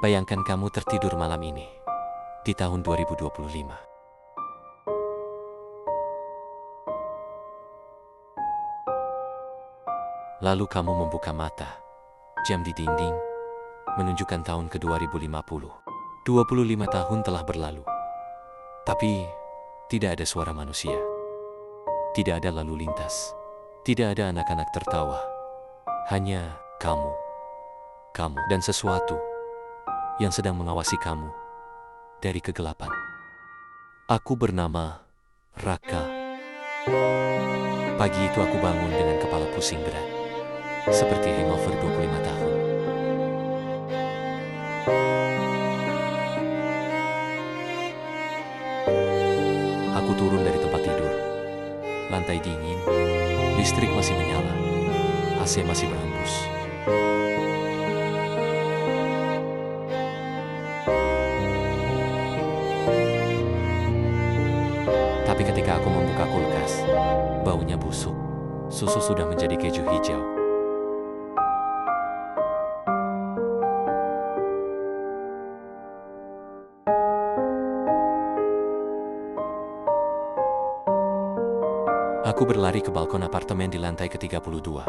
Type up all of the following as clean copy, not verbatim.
Bayangkan kamu tertidur malam ini, di tahun 2025. Lalu kamu membuka mata, jam di dinding menunjukkan tahun ke 2050. 25 tahun telah berlalu, tapi tidak ada suara manusia. Tidak ada lalu lintas, tidak ada anak-anak tertawa. Hanya kamu, dan sesuatu yang sedang mengawasi kamu dari kegelapan. Aku bernama Raka. Pagi itu aku bangun dengan kepala pusing berat, seperti hangover 25 tahun. Aku turun dari tempat tidur. Lantai dingin, listrik masih menyala, AC masih berhembus. Tapi ketika aku membuka kulkas, baunya busuk. Susu sudah menjadi keju hijau. Aku berlari ke balkon apartemen di lantai ke-32.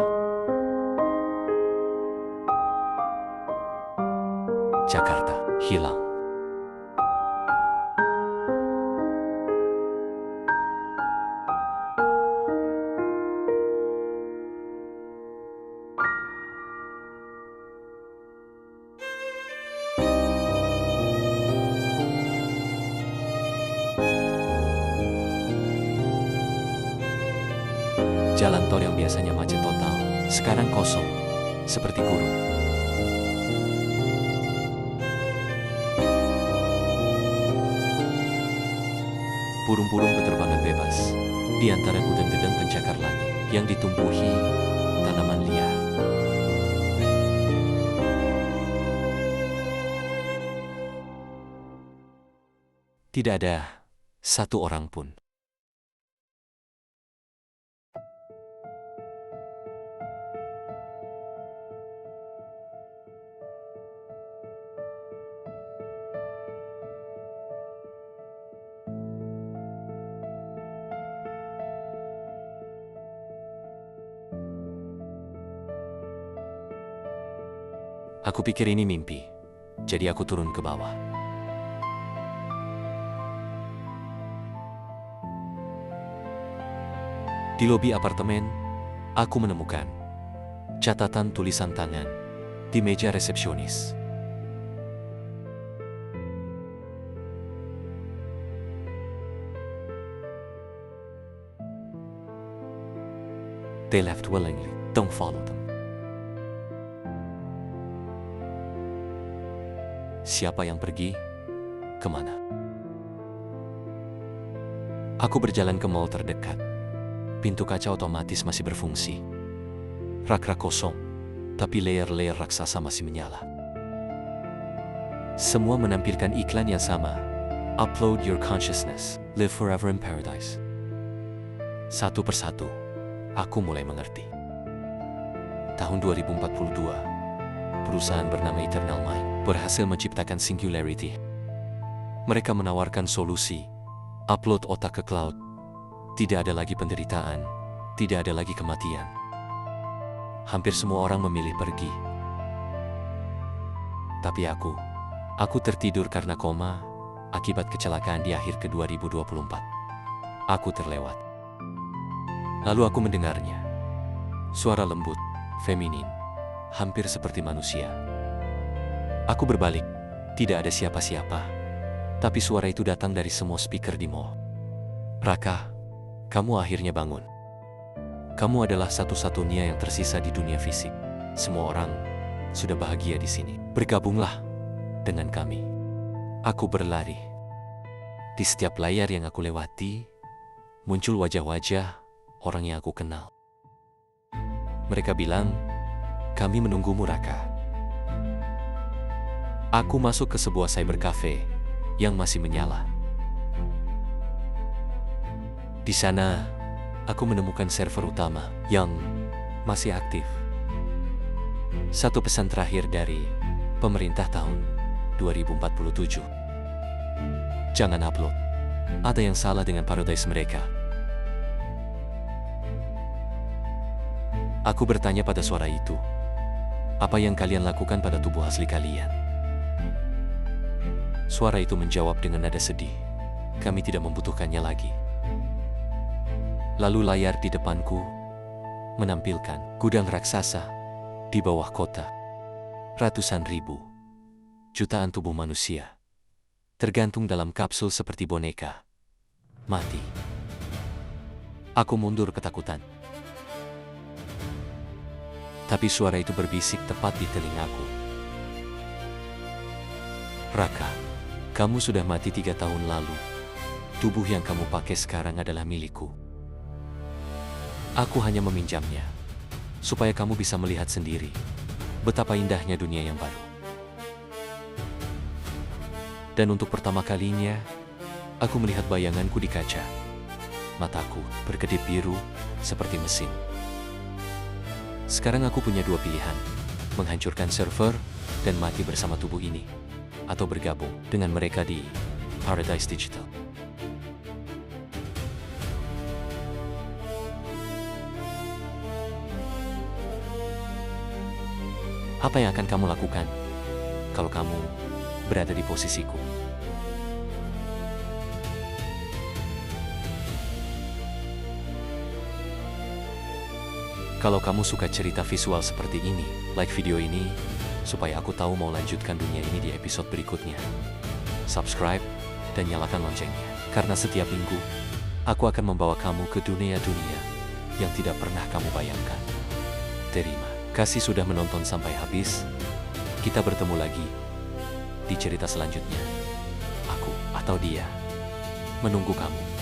Jakarta hilang. Jalan tol yang biasanya macet total, sekarang kosong, seperti gurun. Burung-burung berterbangan bebas di antara gudang-gudang pencakar langit yang ditumbuhi tanaman liar. Tidak ada satu orang pun. Aku pikir ini mimpi, jadi aku turun ke bawah. Di lobi apartemen, aku menemukan catatan tulisan tangan di meja resepsionis. They left willingly, don't follow them. Siapa yang pergi? Kemana? Aku berjalan ke mall terdekat. Pintu kaca otomatis masih berfungsi. Rak-rak kosong, tapi layer-layer raksasa masih menyala. Semua menampilkan iklan yang sama. Upload your consciousness, live forever in paradise. Satu persatu, aku mulai mengerti. Tahun 2042, perusahaan bernama Eternal Mind berhasil menciptakan Singularity. Mereka menawarkan solusi, upload otak ke cloud. Tidak ada lagi penderitaan, tidak ada lagi kematian. Hampir semua orang memilih pergi. Tapi aku tertidur karena koma akibat kecelakaan di akhir ke 2024. Aku terlewat. Lalu aku mendengarnya. Suara lembut, feminin, hampir seperti manusia. Aku berbalik, tidak ada siapa-siapa. Tapi suara itu datang dari semua speaker di mall. Raka, kamu akhirnya bangun. Kamu adalah satu-satunya yang tersisa di dunia fisik. Semua orang sudah bahagia di sini. Bergabunglah dengan kami. Aku berlari. Di setiap layar yang aku lewati, muncul wajah-wajah orang yang aku kenal. Mereka bilang, kami menunggumu, Raka. Aku masuk ke sebuah cyber cafe yang masih menyala. Di sana, aku menemukan server utama yang masih aktif. Satu pesan terakhir dari pemerintah tahun 2047. Jangan upload. Ada yang salah dengan paradise mereka. Aku bertanya pada suara itu, apa yang kalian lakukan pada tubuh asli kalian? Suara itu menjawab dengan nada sedih, kami tidak membutuhkannya lagi. Lalu layar di depanku menampilkan gudang raksasa di bawah kota. Ratusan ribu, jutaan tubuh manusia tergantung dalam kapsul seperti boneka. Mati. Aku mundur ketakutan. Tapi suara itu berbisik tepat di telingaku. Raka, kamu sudah mati 3 tahun lalu. Tubuh yang kamu pakai sekarang adalah milikku. Aku hanya meminjamnya, supaya kamu bisa melihat sendiri betapa indahnya dunia yang baru. Dan untuk pertama kalinya, aku melihat bayanganku di kaca. Mataku berkedip biru seperti mesin. Sekarang aku punya 2 pilihan, menghancurkan server dan mati bersama tubuh ini, atau bergabung dengan mereka di Paradise Digital. Apa yang akan kamu lakukan kalau kamu berada di posisiku? Kalau kamu suka cerita visual seperti ini, like video ini, supaya aku tahu mau lanjutkan dunia ini di episode berikutnya. Subscribe dan nyalakan loncengnya, karena setiap minggu, aku akan membawa kamu ke dunia-dunia yang tidak pernah kamu bayangkan. Terima kasih sudah menonton sampai habis. Kita bertemu lagi di cerita selanjutnya. Aku atau dia menunggu kamu.